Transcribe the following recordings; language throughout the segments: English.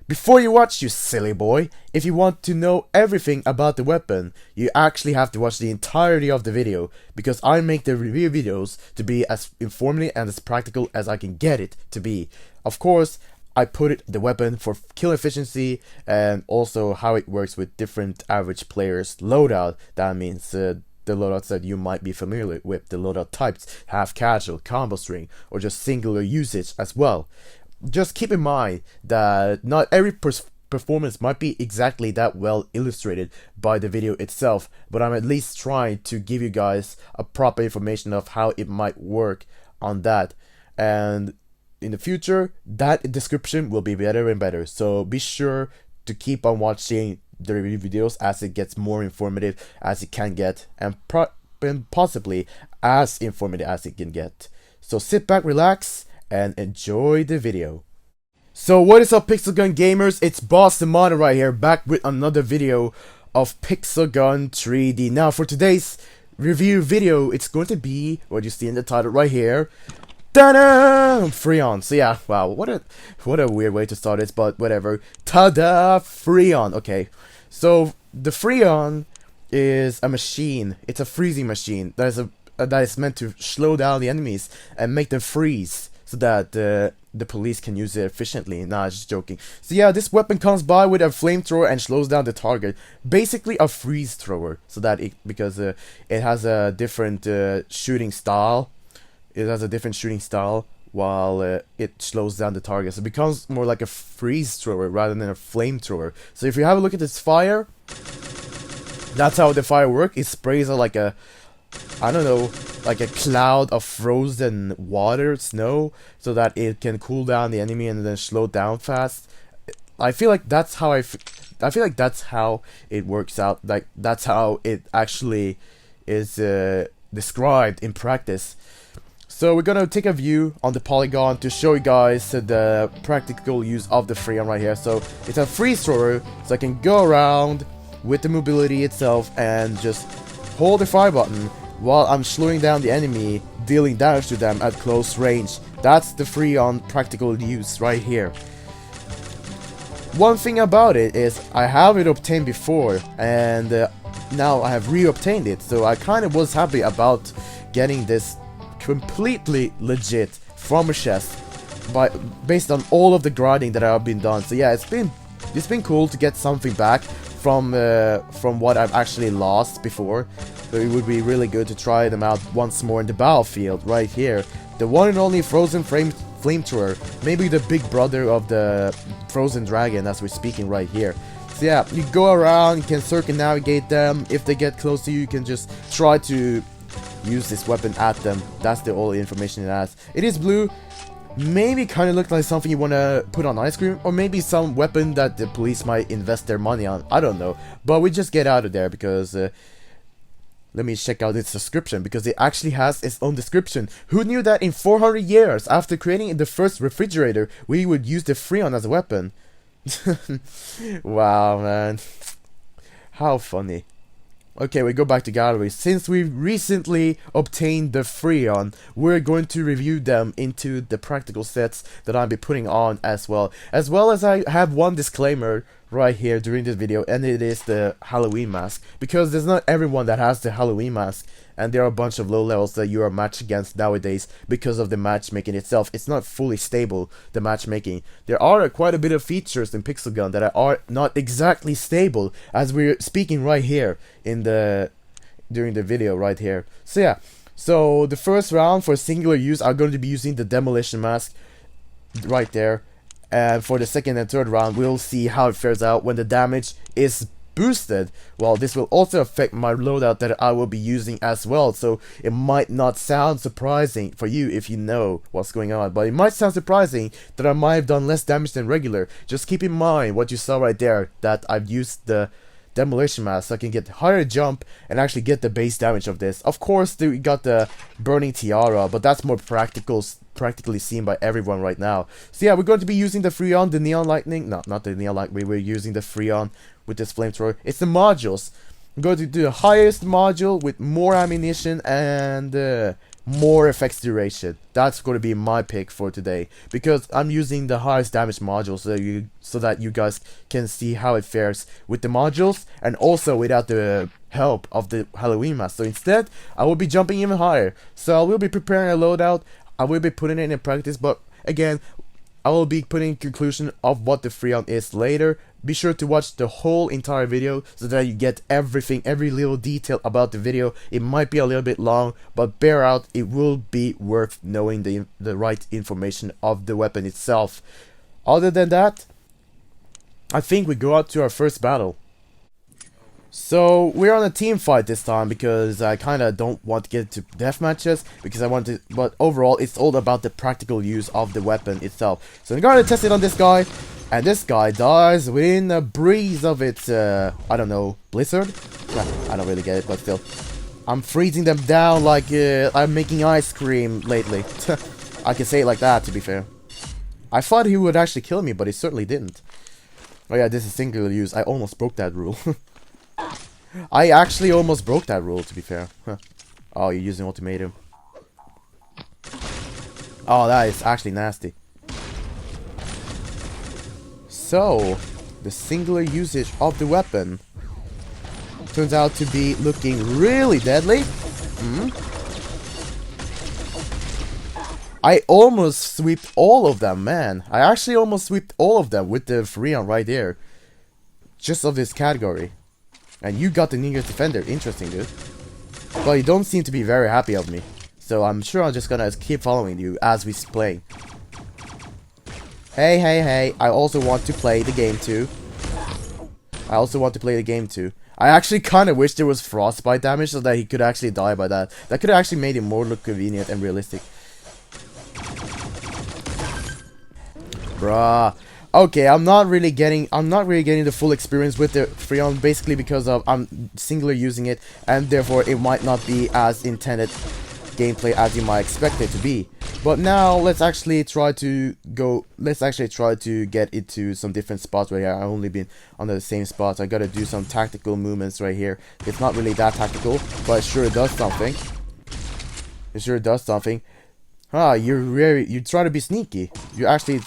Before you watch, you silly boy, if you want to know everything about the weapon, you actually have to watch the entirety of the video, because I make the review videos to be as informative and as practical as I can get it to be. Of course, I put the weapon for kill efficiency and also how it works with different average players' loadout. That means the loadouts that you might be familiar with, the loadout types, half casual, combo string, or just singular usage as well. Just keep in mind that not every performance might be exactly that well illustrated by the video itself, but I'm at least trying to give you guys a proper information of how it might work on that. And in the future, that description will be better and better, so be sure to keep on watching the review videos as it gets more informative as it can get, and possibly as informative as it can get. So sit back, relax, and enjoy the video. So what is up, Pixel Gun gamers? It's Boss the Modder right here, back with another video of Pixel Gun 3D. Now for today's review video, it's going to be what you see in the title right here. Ta-da! Freon. So yeah, wow, what a weird way to start this, but whatever. Ta-da! Freon. Okay, so the Freon is a machine. It's a freezing machine that is meant to slow down the enemies and make them freeze, so that the police can use it efficiently. Nah, just joking. So yeah, this weapon comes by with a flamethrower and slows down the target. Basically a freeze thrower, so that because it has a different shooting style. It has a different shooting style while it slows down the target. So it becomes more like a freeze thrower rather than a flamethrower. So if you have a look at this fire, that's how the fire works. It sprays out like a, I don't know, like a cloud of frozen water, snow, so that it can cool down the enemy and then slow down fast. I feel like that's how I feel like that's how it works out. Like that's how it actually is described in practice. So we're gonna take a view on the polygon to show you guys the practical use of the Freon right here. So it's a freeze thrower, so I can go around with the mobility itself and just hold the fire button while I'm slowing down the enemy, dealing damage to them at close range. That's the Freon practical use right here. One thing about it is I have it obtained before, and now I have re-obtained it, so I kind of was happy about getting this completely legit from a chest based on all of the grinding that I've been done. So yeah, it's been cool to get something back from what I've actually lost before. So it would be really good to try them out once more in the battlefield right here. The one and only frozen flamethrower, maybe the big brother of the frozen dragon as we're speaking right here. So yeah, you go around, you can circumnavigate them. If they get close to you, you can just try to use this weapon at them. That's the only information it has. It is blue. Maybe kind of looks like something you want to put on ice cream, or maybe some weapon that the police might invest their money on. I don't know, but we just get out of there because let me check out its description, because it actually has its own description. Who knew that in 400 years after creating the first refrigerator, we would use the Freon as a weapon? Wow, man, how funny. Okay, we go back to gallery. Since we recently obtained the Freon, we're going to review them into the practical sets that I'll be putting on as well. As well as I have one disclaimer right here during this video, and it is the Halloween mask. Because there's not everyone that has the Halloween mask, and there are a bunch of low levels that you are matched against nowadays because of the matchmaking itself. It's not fully stable, the matchmaking. There are quite a bit of features in Pixel Gun that are not exactly stable, as we're speaking right here in during the video right here. So yeah, so the first round for singular use, I'm going to be using the demolition mask right there. And for the second and third round, we'll see how it fares out when the damage is boosted. Well, this will also affect my loadout that I will be using as well, so it might not sound surprising for you if you know what's going on, but it might sound surprising that I might have done less damage than regular. Just keep in mind what you saw right there, that I've used the demolition mask so I can get higher jump and actually get the base damage of this. Of course, we got the burning tiara, but that's more practically seen by everyone right now. So yeah, we're going to be using the Freon, the neon lightning, no, not the neon lightning, we're using the Freon with this flamethrower. It's the modules. I'm going to do the highest module with more ammunition and more effects duration. That's going to be my pick for today, because I'm using the highest damage module so that you guys can see how it fares with the modules and also without the help of the Halloween mask. So instead, I will be jumping even higher. So I will be preparing a loadout. I will be putting it in practice, but again, I will be putting conclusion of what the Freon is later. Be sure to watch the whole entire video so that you get everything, every little detail about the video. It might be a little bit long, but bear out, it will be worth knowing the right information of the weapon itself. Other than that, I think we go out to our first battle. So we're on a team fight this time because I kind of don't want to get into death matches because I want to, but overall it's all about the practical use of the weapon itself. So I'm going to test it on this guy, and this guy dies within a breeze of its, I don't know, blizzard? I don't really get it, but still. I'm freezing them down like I'm making ice cream lately. I can say it like that, to be fair. I thought he would actually kill me, but he certainly didn't. Oh yeah, this is singular use. I almost broke that rule. I actually almost broke that rule, to be fair. Huh. Oh, you're using ultimatum. Oh, that is actually nasty. So, the singular usage of the weapon turns out to be looking really deadly. I almost swept all of them, man. I actually almost swept all of them with the Freon right there. Just of this category. And you got the Ninja Defender. Interesting, dude. But you don't seem to be very happy of me. So I'm sure I'm just gonna keep following you as we play. Hey, hey, hey. I also want to play the game too. I actually kind of wish there was frostbite damage so that he could actually die by that. That could have actually made him more look convenient and realistic. Bruh. Okay, I'm not really getting the full experience with the Freon, basically because of I'm singular using it, and therefore it might not be as intended gameplay as you might expect it to be. But now let's actually try to get into some different spots right here. I've only been on the same spots. I gotta do some tactical movements right here. It's not really that tactical, but it sure does something. You try to be sneaky. You actually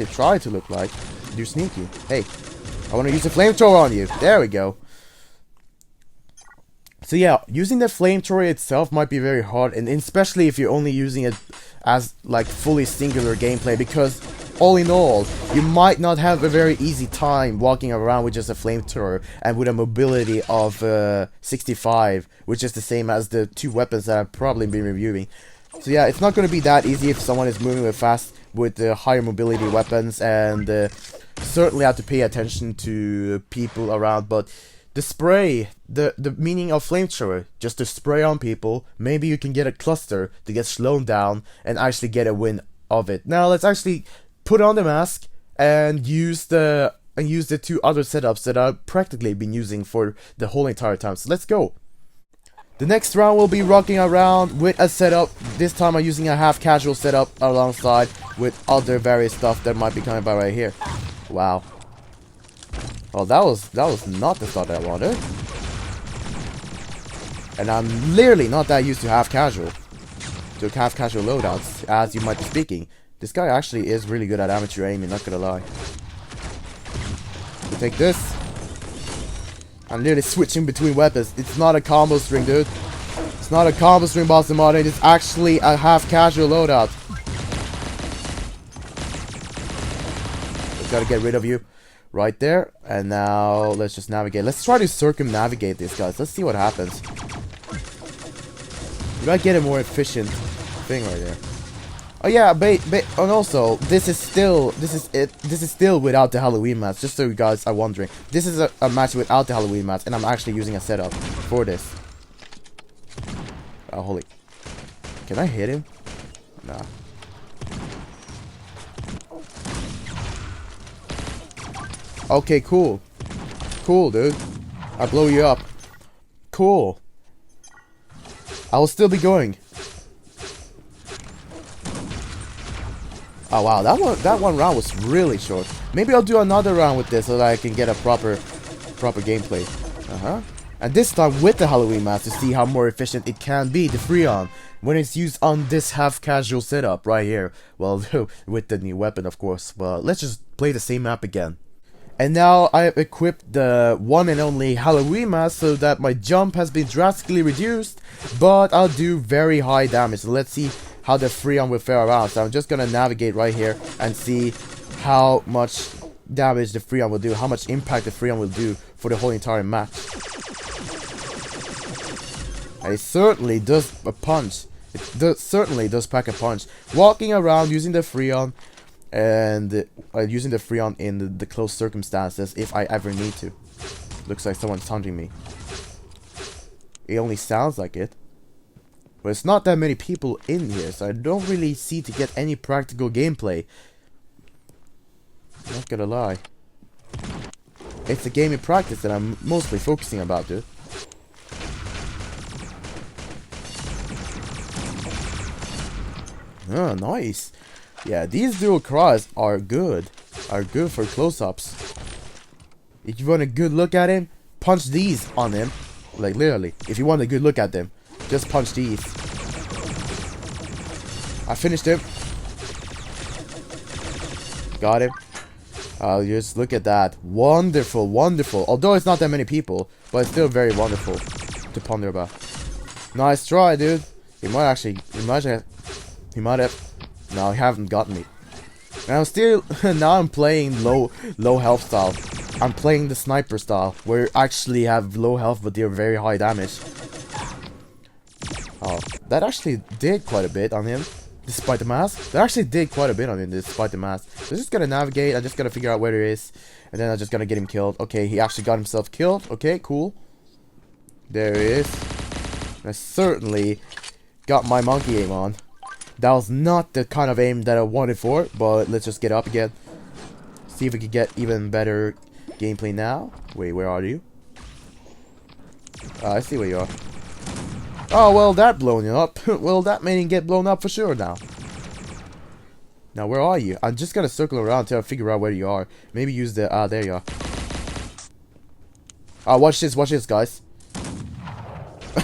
try to look like you're sneaky. Hey, I want to use the flamethrower on you. There we go. So yeah, using the flamethrower itself might be very hard, and especially if you're only using it as like fully singular gameplay, because all in all, you might not have a very easy time walking around with just a flamethrower and with a mobility of 65, which is the same as the two weapons that I've probably been reviewing. So yeah, it's not going to be that easy if someone is moving with higher mobility weapons, and certainly have to pay attention to people around. But the spray, the meaning of flamethrower, just to spray on people, maybe you can get a cluster to get slowed down and actually get a win of it. Now let's actually put on the mask and use the two other setups that I've practically been using for the whole entire time. So let's go. The next round we'll be rocking around with a setup. This time I'm using a half casual setup alongside with other various stuff that might be coming by right here. Wow. Well, that was not the thought that I wanted. And I'm literally not that used to half casual loadouts, as you might be speaking. This guy actually is really good at amateur aiming, not gonna lie. We'll take this. I'm literally switching between weapons. It's not a combo string, dude. It's not a combo string, Boston Martin. It's actually a half casual loadout. Just gotta get rid of you. Right there. And now let's just navigate. Let's try to circumnavigate these guys. Let's see what happens. We gotta get a more efficient thing right there. Oh yeah, and also this is still without the Halloween mask. Just so you guys are wondering, this is a match without the Halloween mask, and I'm actually using a setup for this. Oh holy! Can I hit him? Nah. Okay, cool, dude. I blow you up. Cool. I will still be going. Oh wow, that one round was really short. Maybe I'll do another round with this so that I can get a proper gameplay. And this time with the Halloween mask to see how more efficient it can be, the Freon, when it's used on this half-casual setup right here. Well, with the new weapon, of course. Well, let's just play the same map again. And now I have equipped the one and only Halloween mask so that my jump has been drastically reduced, but I'll do very high damage. So let's see how the Freon will fare around. So I'm just gonna navigate right here and see how much damage the Freon will do, how much impact the Freon will do for the whole entire match. And it certainly does a punch. It certainly does pack a punch. Walking around using the Freon and using the Freon in the close circumstances if I ever need to. Looks like someone's taunting me. It only sounds like it. But it's not that many people in here, so I don't really see to get any practical gameplay. Not gonna lie. It's the game in practice that I'm mostly focusing about, dude. Oh, nice. Yeah, these dual cries are good. Are good for close-ups. If you want a good look at him, punch these on him. Like, literally. If you want a good look at them, just punch these. I finished him. Got him. Just look at that. Wonderful, wonderful. Although it's not that many people, but it's still very wonderful to ponder about. Nice try, dude. He might actually... He might have... No, he haven't gotten me. And I'm still... now I'm playing low health style. I'm playing the sniper style, where you actually have low health but they're very high damage. Oh, that actually did quite a bit on him, despite the mask. That actually did quite a bit on him, despite the mask. So I'm just gonna navigate, I'm just gonna figure out where he is, and then I'm just gonna get him killed. Okay, he actually got himself killed. Okay, cool. There he is. I certainly got my monkey aim on. That was not the kind of aim that I wanted for, but let's just get up again. See if we can get even better gameplay now. Wait, where are you? I see where you are. Oh, well, that blown you up. Well, that made him get blown up for sure now. Now, where are you? I'm just gonna circle around till I figure out where you are. Maybe use the... there you are. Watch this, guys.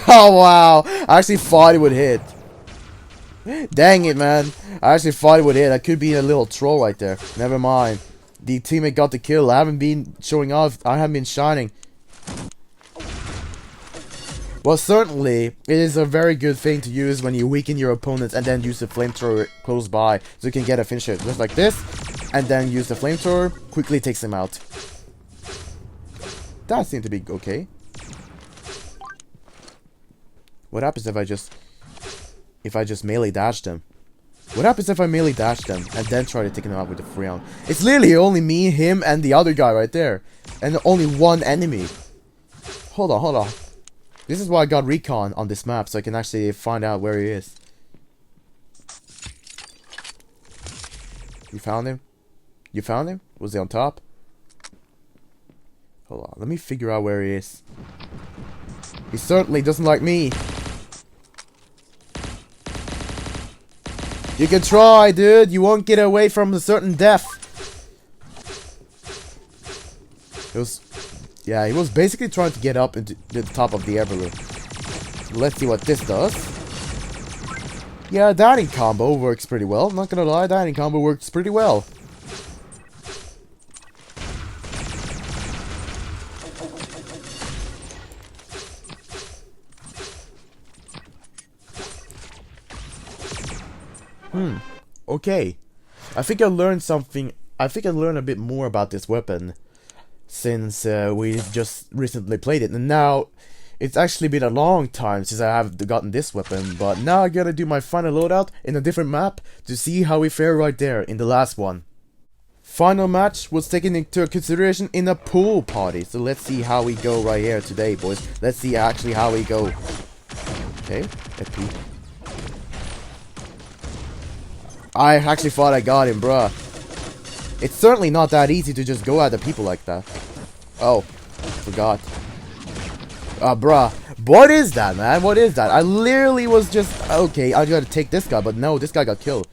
Oh, wow. I actually thought it would hit. Dang it, man. I actually thought it would hit. I could be a little troll right there. Never mind. The teammate got the kill. I haven't been showing off. I haven't been shining. Well, certainly, it is a very good thing to use when you weaken your opponents and then use the flamethrower close by. So you can get a finisher just like this. And then use the flamethrower. Quickly takes him out. That seemed to be okay. What happens if I just melee dash them? What happens if I melee dash them and then try to take them out with the Freon? It's literally only me, him, and the other guy right there. And only one enemy. Hold on. This is why I got recon on this map, so I can actually find out where he is. You found him? You found him? Was he on top? Hold on, let me figure out where he is. He certainly doesn't like me. You can try, dude. You won't get away from a certain death. Yeah, he was basically trying to get up into the top of the air balloon. Let's see what this does. Yeah, downing combo works pretty well. Not gonna lie, downing combo works pretty well. Okay. I think I learned something. I think I learned a bit more about this weapon since we just recently played it. And now, it's actually been a long time since I have gotten this weapon. But now I gotta do my final loadout in a different map to see how we fare right there in the last one. Final match was taken into consideration in a pool party. So let's see how we go right here today, boys. Let's see actually how we go. Okay, FP. I actually thought I got him, bruh. It's certainly not that easy to just go at the people like that. Oh, forgot. Bruh. What is that, man? What is that? I literally was just... Okay, I gotta take this guy, but no, this guy got killed.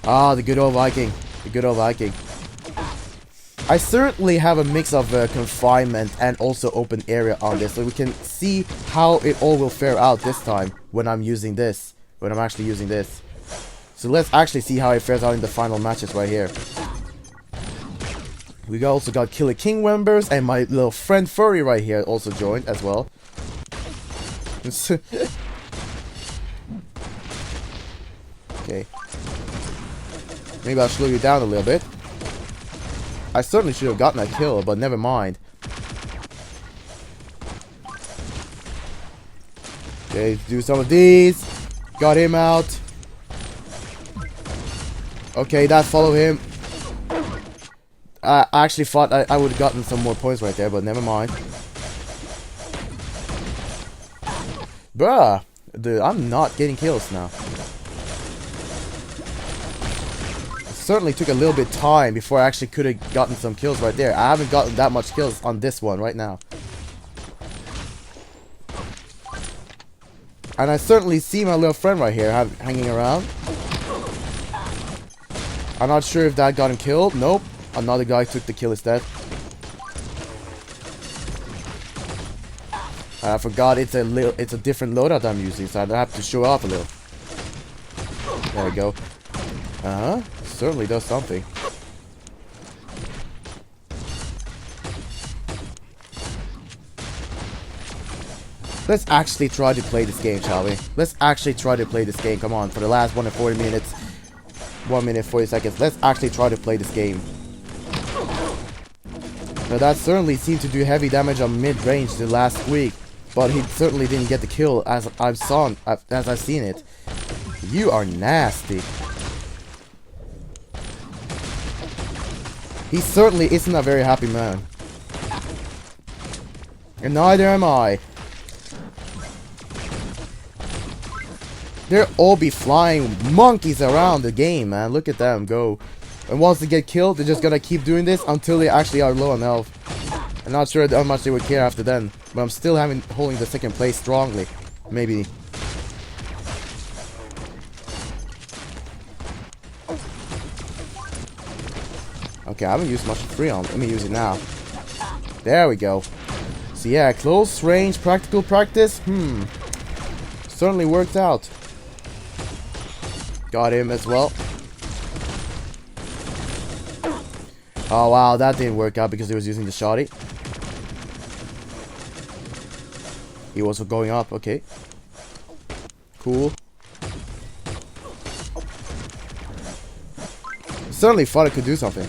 The good old Viking. The good old Viking. I certainly have a mix of confinement and also open area on this, so we can see how it all will fare out this time when I'm using this, when I'm actually using this. So let's actually see how it fares out in the final matches right here. We also got Killer King members, and my little friend Furry right here also joined as well. Okay. Maybe I'll slow you down a little bit. I certainly should have gotten a kill, but never mind. Okay, do some of these. Got him out. Okay, that followed him. I actually thought I would have gotten some more points right there, but never mind. Bruh, dude, I'm not getting kills now. Certainly took a little bit time before I actually could have gotten some kills right there. I haven't gotten that much kills on this one right now. And I certainly see my little friend right here hanging around. I'm not sure if that got him killed. Nope. Another guy took the kill instead. I forgot it's a different loadout I'm using, so I have to show off a little. There we go. Certainly does something. Let's actually try to play this game, shall we? Let's actually try to play this game. Come on, for the last 1 and 40 minutes. 1 minute 40 seconds. Let's actually try to play this game. Now that certainly seemed to do heavy damage on mid-range the last week, but he certainly didn't get the kill as I've seen it. You are nasty. He certainly isn't a very happy man. And neither am I. They'll all be flying monkeys around the game, man. Look at them go. And once they get killed, they're just gonna keep doing this until they actually are low on health. I'm not sure how much they would care after then. But I'm still holding the second place strongly. Maybe. Okay, I haven't used much Freon. Let me use it now. There we go. So yeah, close range practical practice. Certainly worked out. Got him as well. Oh wow, that didn't work out because he was using the shotty. He was going up, okay. Cool. Certainly thought I could do something.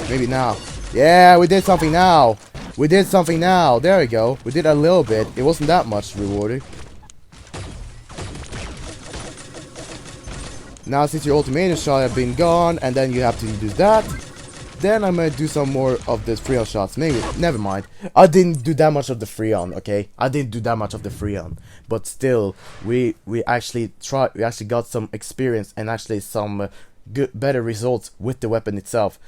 Maybe now. Yeah, we did something now. We did something now. There we go. We did a little bit. It wasn't that much rewarding. Now since your ultimatum shot have been gone, and then you have to do that, then I might do some more of the Freon shots. Maybe. Never mind. I didn't do that much of the Freon, okay? I didn't do that much of the Freon. But still, we actually got some experience and actually some better results with the weapon itself.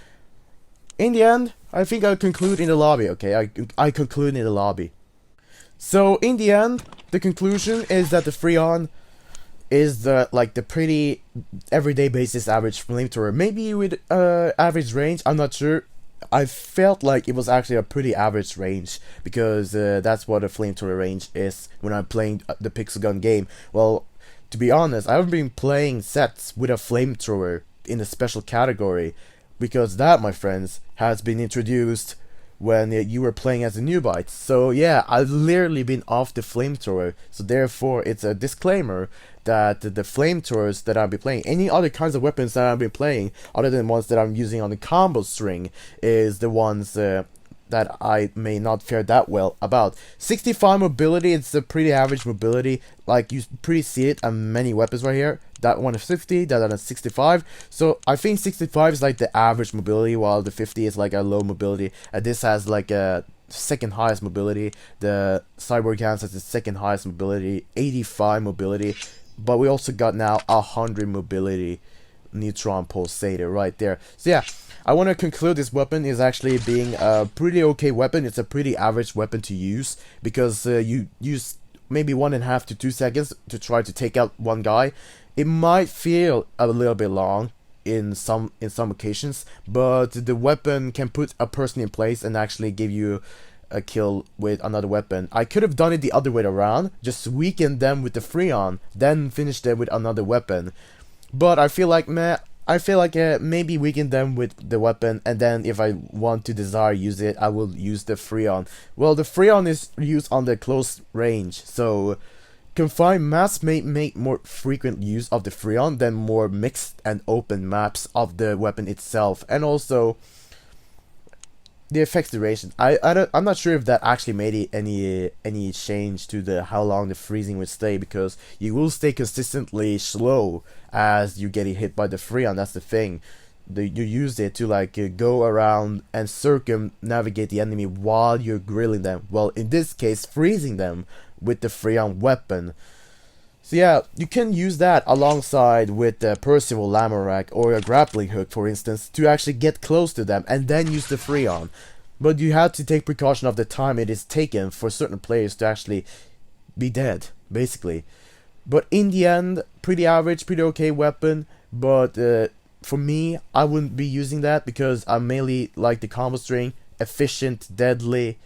In the end, I think I'll conclude in the lobby, okay? I conclude in the lobby. So, in the end, the conclusion is that the Freon is the pretty everyday basis average flamethrower. Maybe with average range, I'm not sure. I felt like it was actually a pretty average range because that's what a flamethrower range is when I'm playing the pixel gun game. Well, to be honest, I haven't been playing sets with a flamethrower in a special category because that, my friends, has been introduced when you were playing as a newbite. So yeah, I've literally been off the flamethrower, so therefore it's a disclaimer that the flamethrowers that I've been playing, any other kinds of weapons that I've been playing other than ones that I'm using on the combo string, is the ones that I may not fare that well about. 65 mobility, it's a pretty average mobility, like you pretty see it on many weapons right here. That one is 50, that one is 65, so I think 65 is like the average mobility, while the 50 is like a low mobility, and this has like a second highest mobility. The Cyborg Hands has the second highest mobility, 85 mobility, but we also got now 100 mobility neutron pulsator right there. So yeah, I want to conclude this weapon is actually being a pretty okay weapon. It's a pretty average weapon to use because you use maybe 1.5 to 2 seconds to try to take out one guy. It might feel a little bit long, in some occasions, but the weapon can put a person in place and actually give you a kill with another weapon. I could have done it the other way around, just weaken them with the Freon, then finish them with another weapon. But I feel like maybe weaken them with the weapon, and then if I want to desire use it, I will use the Freon. Well, the Freon is used on the close range, so confined maps may make more frequent use of the Freon than more mixed and open maps of the weapon itself, and also the effects duration. I'm not sure if that actually made any change to the how long the freezing would stay, because you will stay consistently slow as you get hit by the Freon. That's the thing. You use it to like go around and circumnavigate the enemy while you're grilling them. Well, in this case, freezing them with the Freon weapon. So yeah, you can use that alongside with the Percival Lamorak or a grappling hook, for instance, to actually get close to them and then use the Freon. But you have to take precaution of the time it is taken for certain players to actually be dead, basically. But in the end, pretty average, pretty okay weapon. But for me, I wouldn't be using that because I mainly like the combo string, efficient, deadly.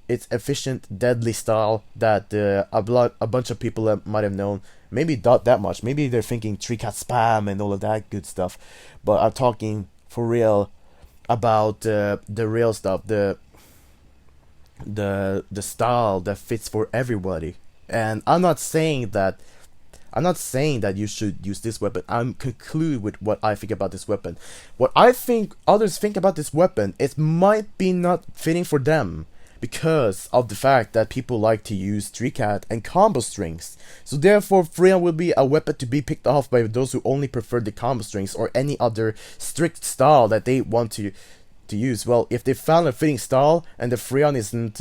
It's efficient, deadly style that a bunch of people might have known. Maybe not that much. Maybe they're thinking 3-cat spam and all of that good stuff. But I'm talking for real about the real stuff, the style that fits for everybody. And I'm not saying that you should use this weapon. I'm conclude with what I think about this weapon. What I think others think about this weapon, it might be not fitting for them, because of the fact that people like to use 3-cat and combo strings. So therefore, Freon will be a weapon to be picked off by those who only prefer the combo strings or any other strict style that they want to use. Well, if they found a fitting style and the Freon isn't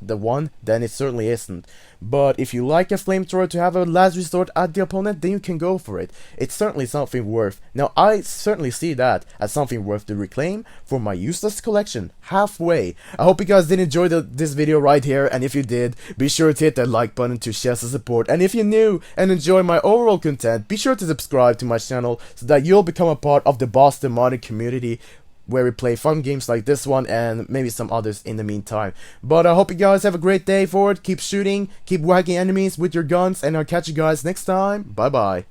the one, then it certainly isn't. But if you like a flamethrower to have a last resort at the opponent, then you can go for it. It's certainly something worth. Now, I certainly see that as something worth to reclaim for my useless collection halfway. I hope you guys did enjoy this video right here, and if you did, be sure to hit that like button to share some support. And if you're new and enjoy my overall content, be sure to subscribe to my channel so that you'll become a part of the Boston modding community, where we play fun games like this one and maybe some others in the meantime. But I hope you guys have a great day forward. Keep shooting, keep whacking enemies with your guns, and I'll catch you guys next time. Bye bye.